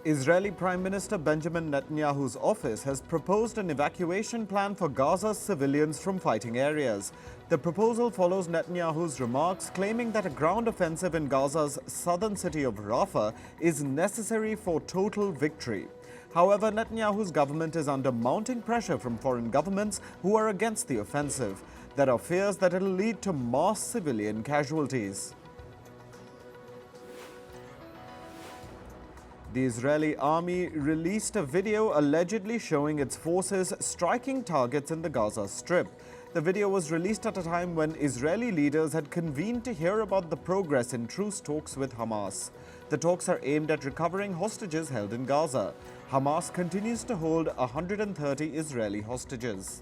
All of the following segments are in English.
Israeli Prime Minister Benjamin Netanyahu's office has proposed an evacuation plan for Gaza's civilians from fighting areas. The proposal follows Netanyahu's remarks claiming that a ground offensive in Gaza's southern city of Rafah is necessary for total victory. However, Netanyahu's government is under mounting pressure from foreign governments who are against the offensive. There are fears that it will lead to mass civilian casualties. The Israeli army released a video allegedly showing its forces striking targets in the Gaza Strip. The video was released at a time when Israeli leaders had convened to hear about the progress in truce talks with Hamas. The talks are aimed at recovering hostages held in Gaza. Hamas continues to hold 130 Israeli hostages.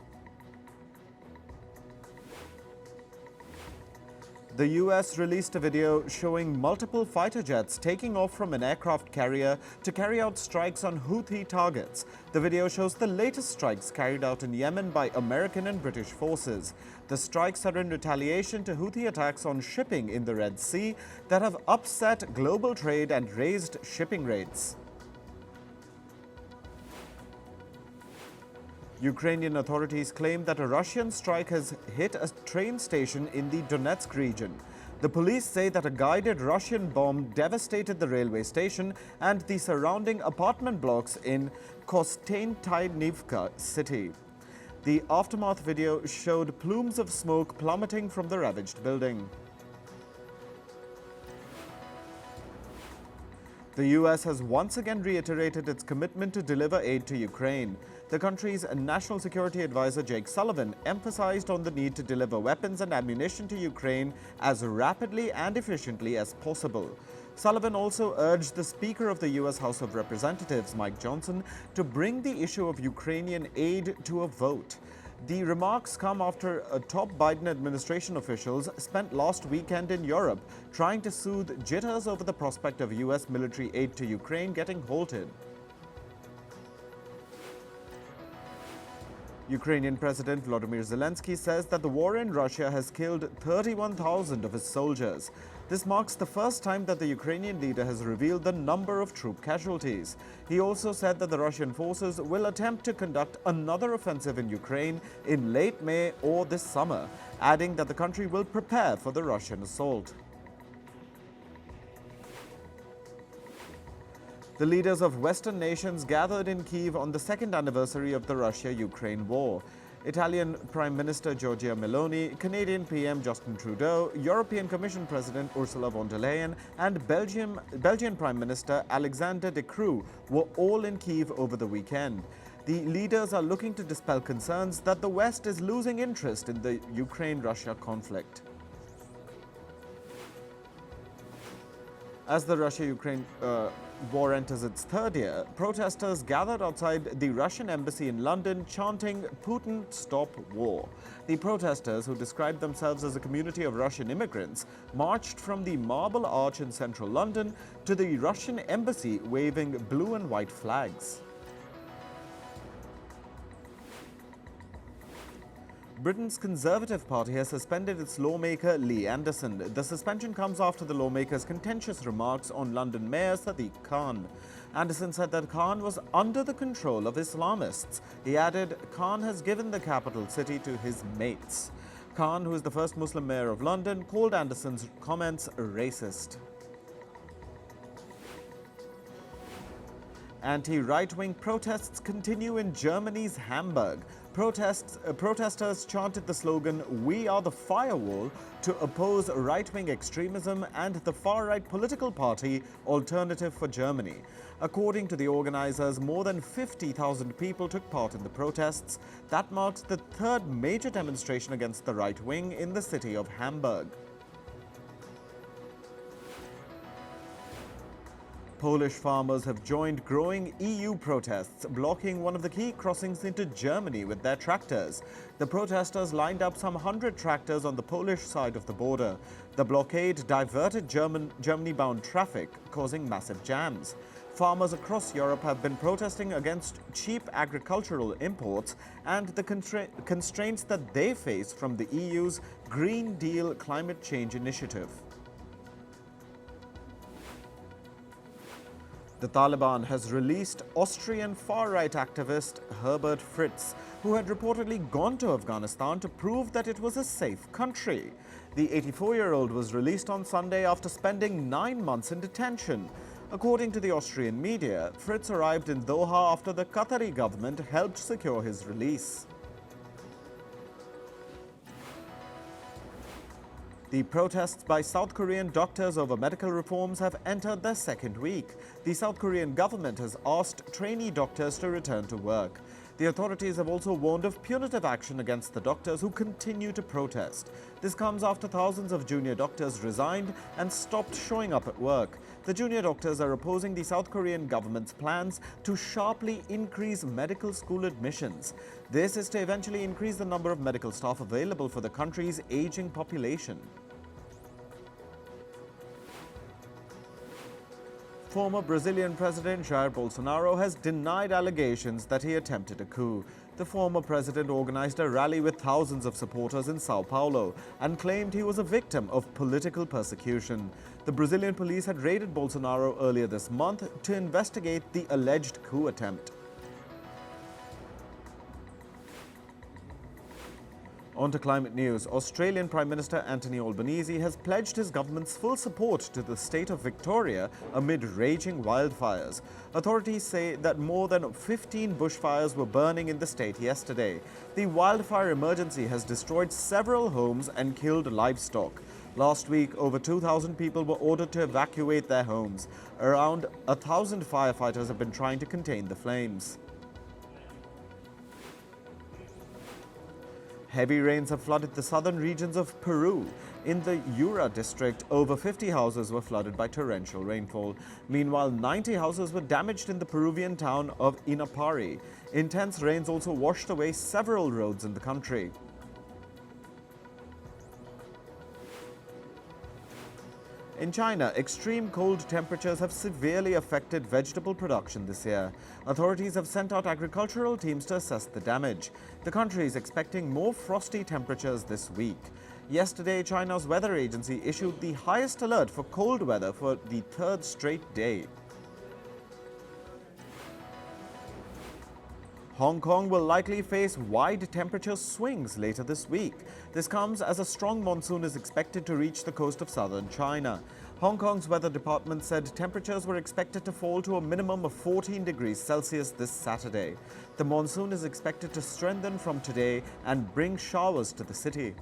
The US released a video showing multiple fighter jets taking off from an aircraft carrier to carry out strikes on Houthi targets. The video shows the latest strikes carried out in Yemen by American and British forces. The strikes are in retaliation to Houthi attacks on shipping in the Red Sea that have upset global trade and raised shipping rates. Ukrainian authorities claim that a Russian strike has hit a train station in the Donetsk region. The police say that a guided Russian bomb devastated the railway station and the surrounding apartment blocks in Kostiantynivka city. The aftermath video showed plumes of smoke plummeting from the ravaged building. The US has once again reiterated its commitment to deliver aid to Ukraine. The country's National Security Advisor Jake Sullivan emphasized on the need to deliver weapons and ammunition to Ukraine as rapidly and efficiently as possible. Sullivan also urged the Speaker of the US House of Representatives, Mike Johnson, to bring the issue of Ukrainian aid to a vote. The remarks come after top Biden administration officials spent last weekend in Europe trying to soothe jitters over the prospect of US military aid to Ukraine getting halted. Ukrainian President Volodymyr Zelensky says that the war in Russia has killed 31,000 of his soldiers. This marks the first time that the Ukrainian leader has revealed the number of troop casualties. He also said that the Russian forces will attempt to conduct another offensive in Ukraine in late May or this summer, adding that the country will prepare for the Russian assault. The leaders of Western nations gathered in Kyiv on the second anniversary of the Russia-Ukraine war. Italian Prime Minister Giorgia Meloni, Canadian PM Justin Trudeau, European Commission President Ursula von der Leyen, and Belgian Prime Minister Alexander De Croo were all in Kyiv over the weekend. The leaders are looking to dispel concerns that the West is losing interest in the Ukraine-Russia conflict. As the Russia-Ukraine war enters its third year, protesters gathered outside the Russian embassy in London chanting, "Putin, stop war." The protesters, who described themselves as a community of Russian immigrants, marched from the Marble Arch in central London to the Russian embassy waving blue and white flags. Britain's Conservative Party has suspended its lawmaker Lee Anderson. The suspension comes after the lawmaker's contentious remarks on London Mayor Sadiq Khan. Anderson said that Khan was under the control of Islamists. He added, Khan has given the capital city to his mates. Khan, who is the first Muslim mayor of London, called Anderson's comments racist. Anti-right-wing protests continue in Germany's Hamburg. Protesters chanted the slogan, "We are the firewall," to oppose right-wing extremism and the far-right political party Alternative for Germany. According to the organizers, more than 50,000 people took part in the protests. That marks the third major demonstration against the right wing in the city of Hamburg. Polish farmers have joined growing EU protests, blocking one of the key crossings into Germany with their tractors. The protesters lined up some 100 tractors on the Polish side of the border. The blockade diverted Germany-bound traffic, causing massive jams. Farmers across Europe have been protesting against cheap agricultural imports and the constraints that they face from the EU's Green Deal climate change initiative. The Taliban has released Austrian far-right activist Herbert Fritz, who had reportedly gone to Afghanistan to prove that it was a safe country. The 84-year-old was released on Sunday after spending 9 months in detention. According to the Austrian media, Fritz arrived in Doha after the Qatari government helped secure his release. The protests by South Korean doctors over medical reforms have entered their second week. The South Korean government has asked trainee doctors to return to work. The authorities have also warned of punitive action against the doctors who continue to protest. This comes after thousands of junior doctors resigned and stopped showing up at work. The junior doctors are opposing the South Korean government's plans to sharply increase medical school admissions. This is to eventually increase the number of medical staff available for the country's aging population. Former Brazilian President Jair Bolsonaro has denied allegations that he attempted a coup. The former president organized a rally with thousands of supporters in Sao Paulo and claimed he was a victim of political persecution. The Brazilian police had raided Bolsonaro earlier this month to investigate the alleged coup attempt. On to climate news. Australian Prime Minister Anthony Albanese has pledged his government's full support to the state of Victoria amid raging wildfires. Authorities say that more than 15 bushfires were burning in the state yesterday. The wildfire emergency has destroyed several homes and killed livestock. Last week, over 2,000 people were ordered to evacuate their homes. Around 1,000 firefighters have been trying to contain the flames. Heavy rains have flooded the southern regions of Peru. In the Yura district, over 50 houses were flooded by torrential rainfall. Meanwhile, 90 houses were damaged in the Peruvian town of Inapari. Intense rains also washed away several roads in the country. In China, extreme cold temperatures have severely affected vegetable production this year. Authorities have sent out agricultural teams to assess the damage. The country is expecting more frosty temperatures this week. Yesterday, China's weather agency issued the highest alert for cold weather for the third straight day. Hong Kong will likely face wide temperature swings later this week. This comes as a strong monsoon is expected to reach the coast of southern China. Hong Kong's weather department said temperatures were expected to fall to a minimum of 14 degrees Celsius this Saturday. The monsoon is expected to strengthen from today and bring showers to the city.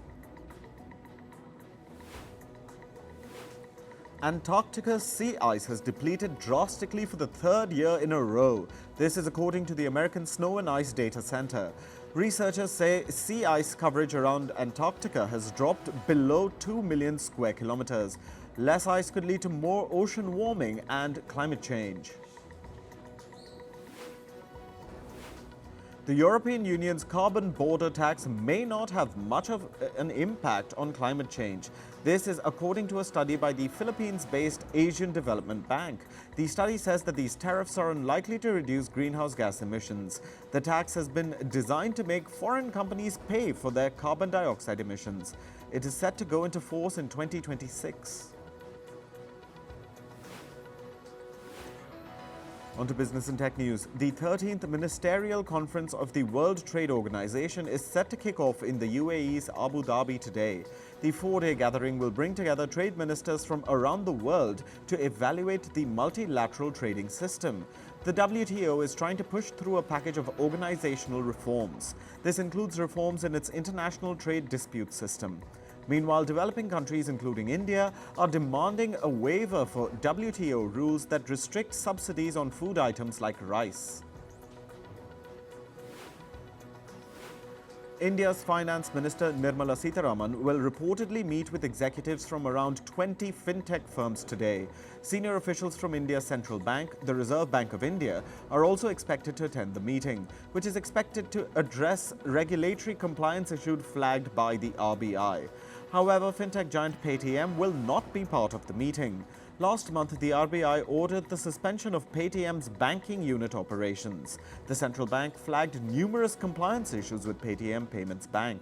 Antarctica's sea ice has depleted drastically for the third year in a row. This is according to the American Snow and Ice Data Center. Researchers say sea ice coverage around Antarctica has dropped below 2 million square kilometers. Less ice could lead to more ocean warming and climate change. The European Union's carbon border tax may not have much of an impact on climate change. This is according to a study by the Philippines-based Asian Development Bank. The study says that these tariffs are unlikely to reduce greenhouse gas emissions. The tax has been designed to make foreign companies pay for their carbon dioxide emissions. It is set to go into force in 2026. On to business and tech news. The 13th Ministerial Conference of the World Trade Organization is set to kick off in the UAE's Abu Dhabi today. The four-day gathering will bring together trade ministers from around the world to evaluate the multilateral trading system. The WTO is trying to push through a package of organizational reforms. This includes reforms in its international trade dispute system. Meanwhile, developing countries, including India, are demanding a waiver for WTO rules that restrict subsidies on food items like rice. India's Finance Minister Nirmala Sitharaman will reportedly meet with executives from around 20 fintech firms today. Senior officials from India's central bank, the Reserve Bank of India, are also expected to attend the meeting, which is expected to address regulatory compliance issues flagged by the RBI. However, fintech giant Paytm will not be part of the meeting. Last month, the RBI ordered the suspension of Paytm's banking unit operations. The central bank flagged numerous compliance issues with Paytm Payments Bank.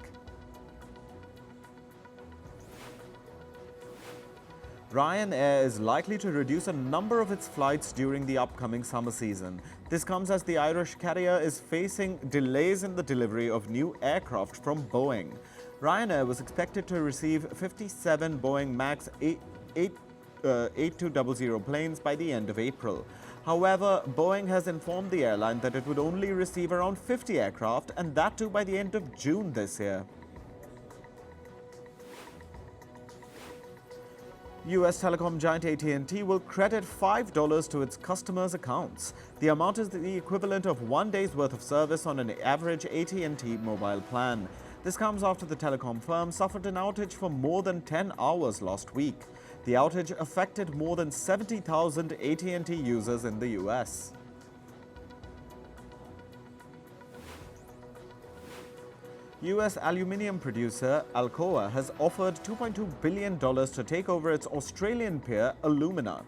Ryanair is likely to reduce a number of its flights during the upcoming summer season. This comes as the Irish carrier is facing delays in the delivery of new aircraft from Boeing. Ryanair was expected to receive 57 Boeing MAX 8200 planes by the end of April. However, Boeing has informed the airline that it would only receive around 50 aircraft, and that too by the end of June this year. US telecom giant AT&T will credit $5 to its customers' accounts. The amount is the equivalent of 1 day's worth of service on an average AT&T mobile plan. This comes after the telecom firm suffered an outage for more than 10 hours last week. The outage affected more than 70,000 AT&T users in the US. US aluminium producer Alcoa has offered $2.2 billion to take over its Australian peer Alumina.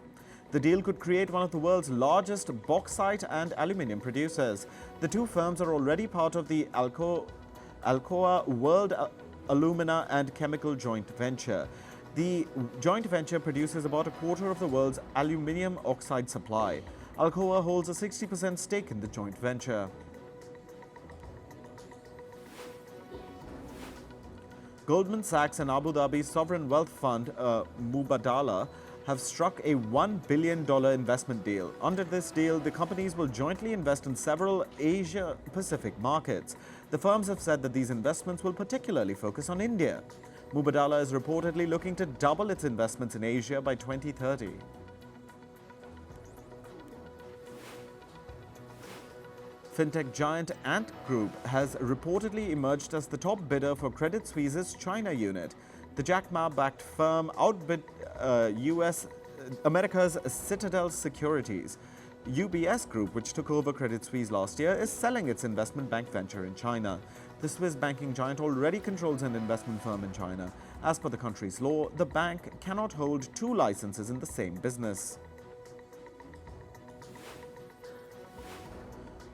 The deal could create one of the world's largest bauxite and aluminium producers. The two firms are already part of the Alcoa World Alumina and Chemical Joint Venture. The joint venture produces about a quarter of the world's aluminium oxide supply. Alcoa holds a 60% stake in the joint venture. Goldman Sachs and Abu Dhabi's sovereign wealth fund, Mubadala, have struck a $1 billion investment deal. Under this deal, the companies will jointly invest in several Asia-Pacific markets. The firms have said that these investments will particularly focus on India. Mubadala is reportedly looking to double its investments in Asia by 2030. Fintech giant Ant Group has reportedly emerged as the top bidder for Credit Suisse's China unit. The Jack Ma-backed firm outbid America's Citadel Securities. UBS Group, which took over Credit Suisse last year, is selling its investment bank venture in China. The Swiss banking giant already controls an investment firm in China. As per the country's law, the bank cannot hold two licenses in the same business.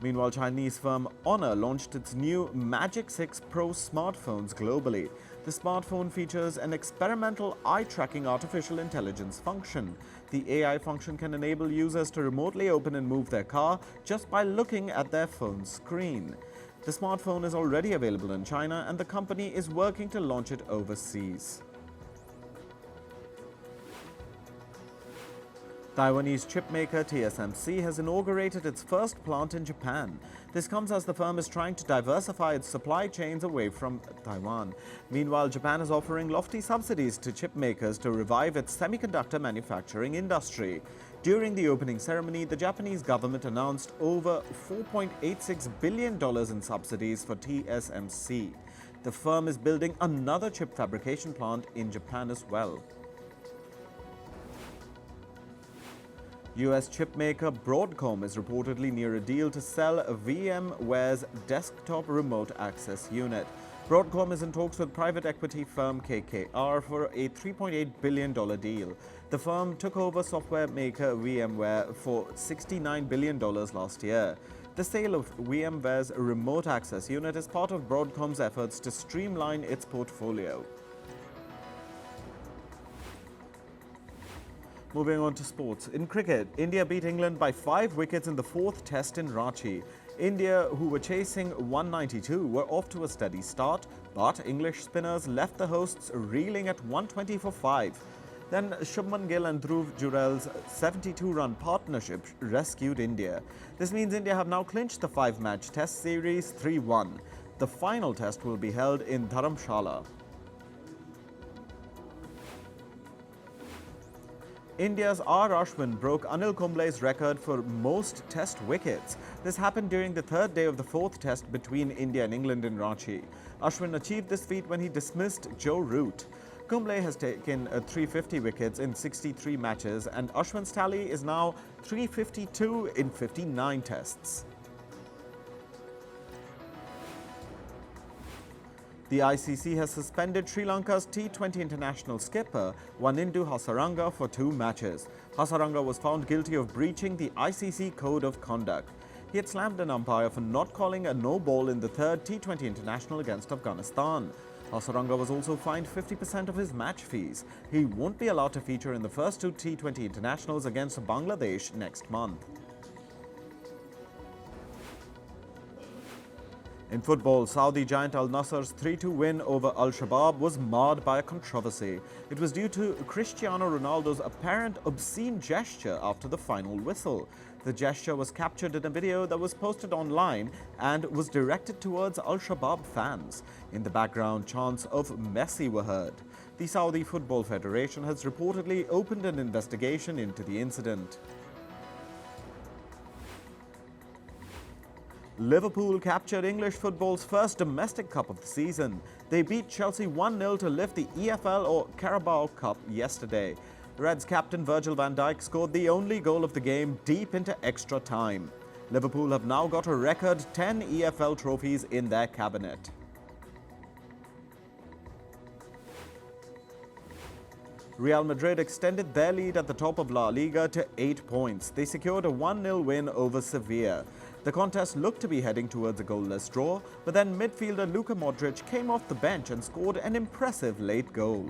Meanwhile, Chinese firm Honor launched its new Magic 6 Pro smartphones globally. The smartphone features an experimental eye-tracking artificial intelligence function. The AI function can enable users to remotely open and move their car just by looking at their phone's screen. The smartphone is already available in China, and the company is working to launch it overseas. Taiwanese chipmaker TSMC has inaugurated its first plant in Japan. This comes as the firm is trying to diversify its supply chains away from Taiwan. Meanwhile, Japan is offering lofty subsidies to chip makers to revive its semiconductor manufacturing industry. During the opening ceremony, the Japanese government announced over $4.86 billion in subsidies for TSMC. The firm is building another chip fabrication plant in Japan as well. US chipmaker Broadcom is reportedly near a deal to sell VMware's desktop remote access unit. Broadcom is in talks with private equity firm KKR for a $3.8 billion deal. The firm took over software maker VMware for $69 billion last year. The sale of VMware's remote access unit is part of Broadcom's efforts to streamline its portfolio. Moving on to sports. In cricket, India beat England by 5 wickets in the 4th test in Ranchi. India, who were chasing 192, were off to a steady start, but English spinners left the hosts reeling at 120 for 5. Then Shubman Gill and Dhruv Jurel's 72-run partnership rescued India. This means India have now clinched the 5-match test series 3-1. The final test will be held in Dharamshala. India's R. Ashwin broke Anil Kumbles' record for most test wickets. This happened during the 3rd day of the 4th test between India and England in Ranchi. Ashwin achieved this feat when he dismissed Joe Root. Kumble has taken 350 wickets in 63 matches, and Ashwin's tally is now 352 in 59 tests. The ICC has suspended Sri Lanka's T20 international skipper Wanindu Hasaranga for 2 matches. Hasaranga was found guilty of breaching the ICC Code of Conduct. He had slammed an umpire for not calling a no-ball in the 3rd T20 international against Afghanistan. Hasaranga was also fined 50% of his match fees. He won't be allowed to feature in the first two T20 internationals against Bangladesh next month. In football, Saudi giant Al Nassr's 3-2 win over Al-Shabaab was marred by a controversy. It was due to Cristiano Ronaldo's apparent obscene gesture after the final whistle. The gesture was captured in a video that was posted online and was directed towards Al-Shabaab fans. In the background, chants of Messi were heard. The Saudi Football Federation has reportedly opened an investigation into the incident. Liverpool captured English football's first domestic cup of the season. They beat Chelsea 1-0 to lift the EFL or Carabao Cup yesterday. Reds captain Virgil van Dijk scored the only goal of the game deep into extra time. Liverpool have now got a record 10 EFL trophies in their cabinet. Real Madrid extended their lead at the top of La Liga to 8 points. They secured a 1-0 win over Sevilla. The contest looked to be heading towards a goalless draw, but then midfielder Luka Modric came off the bench and scored an impressive late goal.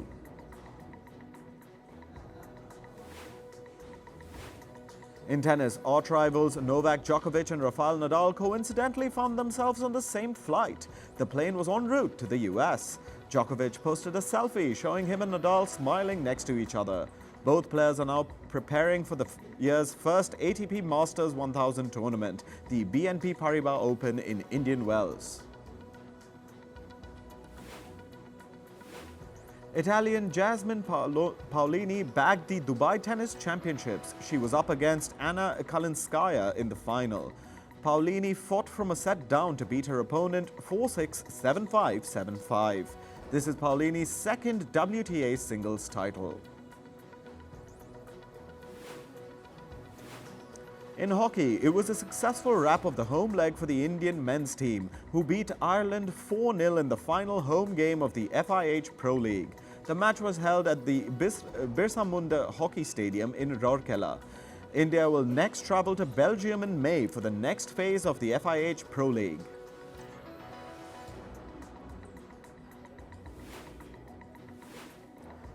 In tennis, arch rivals Novak Djokovic and Rafael Nadal coincidentally found themselves on the same flight. The plane was en route to the US. Djokovic posted a selfie showing him and Nadal smiling next to each other. Both players are now preparing for the year's first ATP Masters 1000 tournament, the BNP Paribas Open in Indian Wells. Italian Jasmine Paolini bagged the Dubai Tennis Championships. She was up against Anna Kalinskaya in the final. Paolini fought from a set down to beat her opponent 4-6, 7-5, 7-5. This is Paolini's second WTA singles title. In hockey, it was a successful wrap of the home leg for the Indian men's team, who beat Ireland 4-0 in the final home game of the FIH Pro League. The match was held at the Birsa Munda Hockey Stadium in Rourkela. India will next travel to Belgium in May for the next phase of the FIH Pro League.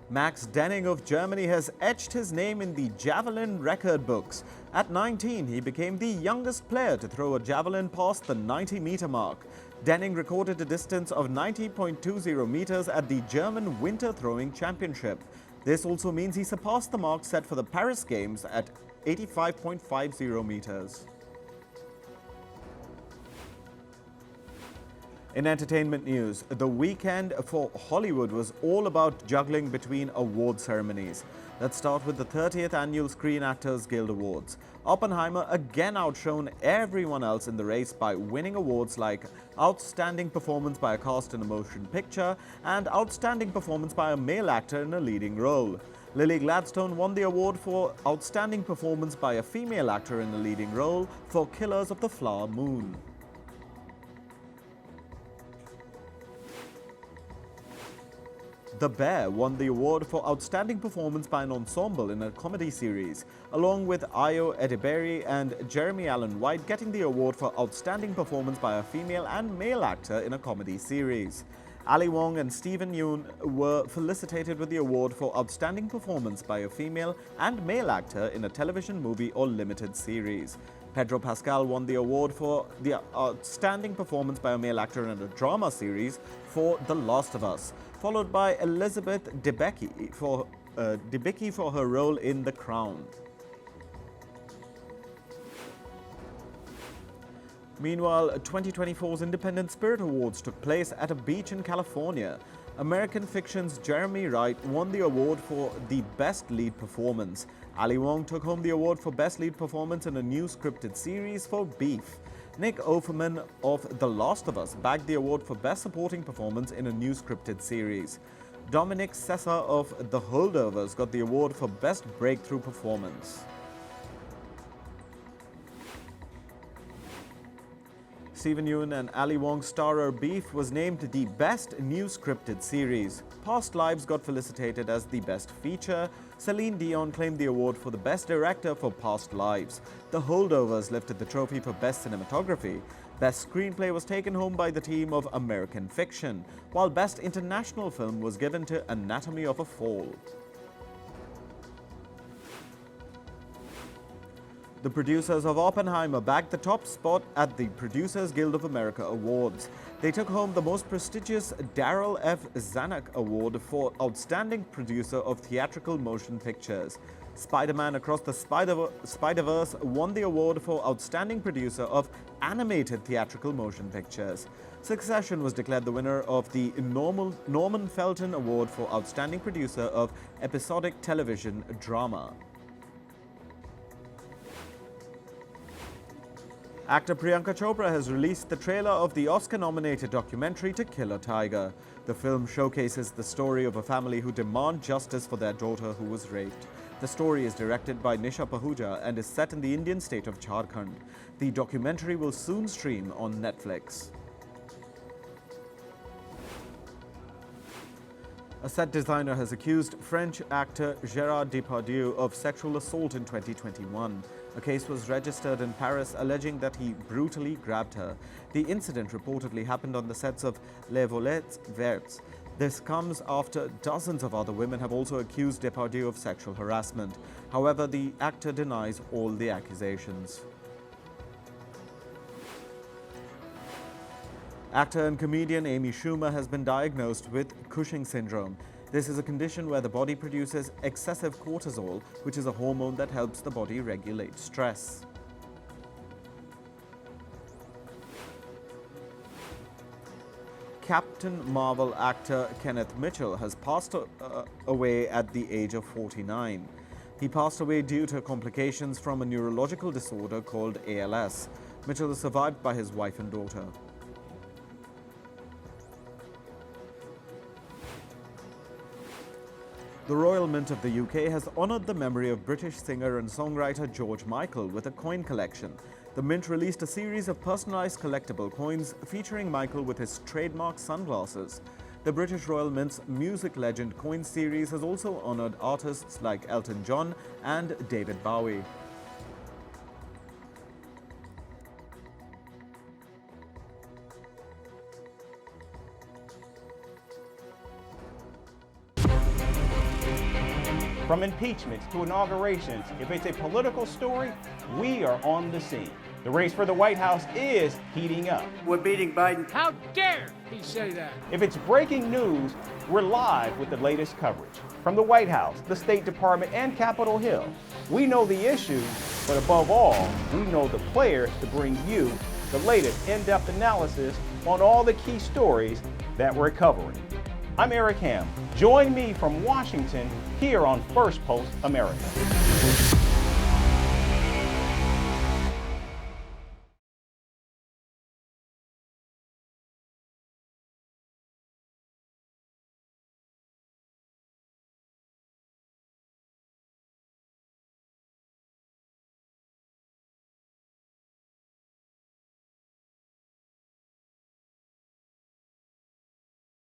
Max Denning of Germany has etched his name in the javelin record books. At 19, he became the youngest player to throw a javelin past the 90-meter mark. Denning recorded a distance of 90.20 meters at the German Winter Throwing Championship. This also means he surpassed the mark set for the Paris Games at 85.50 meters. In entertainment news, the weekend for Hollywood was all about juggling between award ceremonies. Let's start with the 30th Annual Screen Actors Guild Awards. Oppenheimer again outshone everyone else in the race by winning awards like Outstanding Performance by a Cast in a Motion Picture and Outstanding Performance by a Male Actor in a Leading Role. Lily Gladstone won the award for Outstanding Performance by a Female Actor in a Leading Role for Killers of the Flower Moon. The Bear won the award for Outstanding Performance by an Ensemble in a Comedy Series, along with Ayo Edebiri and Jeremy Allen White getting the award for Outstanding Performance by a Female and Male Actor in a Comedy Series. Ali Wong and Stephen Yeun were felicitated with the award for Outstanding Performance by a Female and Male Actor in a Television, Movie or Limited Series. Pedro Pascal won the award for the Outstanding Performance by a Male Actor in a Drama Series for The Last of Us, followed by Elizabeth Debicki for her role in The Crown. Meanwhile, 2024's Independent Spirit Awards took place at a beach in California. American Fiction's Jeremy Wright won the award for the Best Lead Performance. Ali Wong took home the award for Best Lead Performance in a new scripted series for Beef. Nick Offerman of The Last of Us bagged the award for Best Supporting Performance in a new scripted series. Dominic Sessa of The Holdovers got the award for Best Breakthrough Performance. Stephen Yeun and Ali Wong's starrer Beef was named the best new scripted series. Past Lives got felicitated as the best feature. Celine Dion claimed the award for the best director for Past Lives. The Holdovers lifted the trophy for best cinematography. Best screenplay was taken home by the team of American Fiction, while best international film was given to Anatomy of a Fall. The producers of Oppenheimer bagged the top spot at the Producers Guild of America Awards. They took home the most prestigious Darryl F. Zanuck Award for Outstanding Producer of Theatrical Motion Pictures. Spider-Man Across the Spider-Verse won the award for Outstanding Producer of Animated Theatrical Motion Pictures. Succession was declared the winner of the Norman Felton Award for Outstanding Producer of Episodic Television Drama. Actor Priyanka Chopra has released the trailer of the Oscar-nominated documentary To Kill a Tiger. The film showcases the story of a family who demand justice for their daughter who was raped. The story is directed by Nisha Pahuja and is set in the Indian state of Jharkhand. The documentary will soon stream on Netflix. A set designer has accused French actor Gérard Depardieu of sexual assault in 2021. A case was registered in Paris alleging that he brutally grabbed her. The incident reportedly happened on the sets of Les Violettes Vertes. This comes after dozens of other women have also accused Depardieu of sexual harassment. However, the actor denies all the accusations. Actor and comedian Amy Schumer has been diagnosed with Cushing Syndrome. This is a condition where the body produces excessive cortisol, which is a hormone that helps the body regulate stress. Captain Marvel actor Kenneth Mitchell has passed away at the age of 49. He passed away due to complications from a neurological disorder called ALS. Mitchell is survived by his wife and daughter. The Royal Mint of the UK has honoured the memory of British singer and songwriter George Michael with a coin collection. The Mint released a series of personalised collectible coins featuring Michael with his trademark sunglasses. The British Royal Mint's Music Legend coin series has also honoured artists like Elton John and David Bowie. From impeachments to inaugurations, if it's a political story, we are on the scene. The race for the White House is heating up. We're beating Biden. How dare he say that? If it's breaking news, we're live with the latest coverage. From the White House, the State Department, and Capitol Hill, we know the issues, but above all, we know the players to bring you the latest in-depth analysis on all the key stories that we're covering. I'm Eric Ham. Join me from Washington here on Firstpost America.